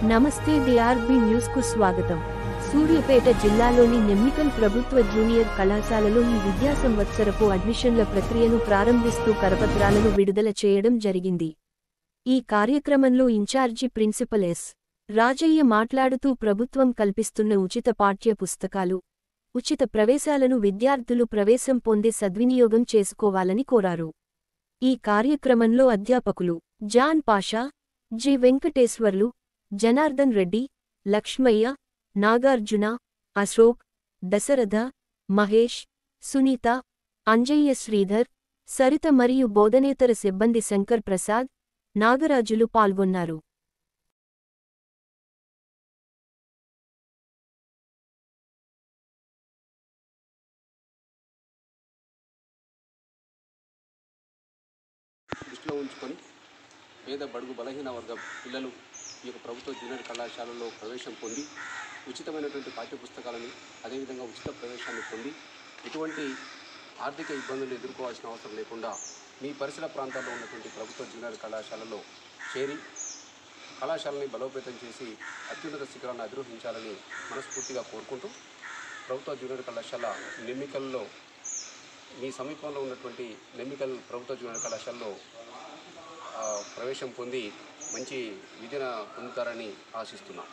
నమస్తే DRB news కు స్వాగతం. సూర్యాపేట జిల్లాలోని నెమ్మికల్ ప్రభుత్వ జూనియర్ కళాశాలలో ఈ విద్యా సంవత్సరపు అడ్మిషన్ల ప్రక్రియను ప్రారంభిస్తూ కరపత్రాలను విడుదల చేయడం జరిగింది. ఈ కార్యక్రమంలో ఇన్ఛార్జి ప్రిన్సిపల్ ఎస్. రాజయ్య మాట్లాడుతూ ప్రభుత్వం కల్పిస్తున్న ఉచిత పాఠ్య పుస్తకాలు, ఉచిత ప్రవేశాలను విద్యార్థులు ప్రవేశం పొందే సద్వినియోగం చేసుకోవాలని కోరారు. ఈ కార్యక్రమంలో అధ్యాపకులు జాన్ పాషా, జి వెంకటేశ్వర్లు, జనార్దన్ రెడ్డి, లక్ష్మయ్య, నాగార్జున, అశోక్, దశరథ, మహేష్, సునీత, అంజయ్య, శ్రీధర్, సరిత మరియు బోధనేతర సిబ్బంది శంకర్ ప్రసాద్, నాగరాజులు పాల్గొన్నారు. దృష్టిలో ఉంచుకొని పేద బడుగు బలహీన వర్గ పిల్లలు ఈ యొక్క ప్రభుత్వ జూనియర్ కళాశాలలో ప్రవేశం పొంది ఉచితమైనటువంటి పాఠ్యపుస్తకాలను అదేవిధంగా ఉచిత ప్రవేశాన్ని పొంది ఎటువంటి ఆర్థిక ఇబ్బందులు ఎదుర్కోవాల్సిన అవసరం లేకుండా మీ పరిసర ప్రాంతాల్లో ఉన్నటువంటి ప్రభుత్వ జూనియర్ కళాశాలలో చేరి కళాశాలని బలోపేతం చేసి అత్యున్నత శిఖరాన్ని అధిరోహించాలని మనస్ఫూర్తిగా కోరుకుంటూ ప్రభుత్వ జూనియర్ కళాశాల నెమ్మికల్లో మీ సమీపంలో ఉన్నటువంటి నెమ్మికల్ ప్రభుత్వ జూనియర్ కళాశాలలో ప్రవేశం పొంది మంచి విద్యను పొందుతారని ఆశిస్తున్నాం.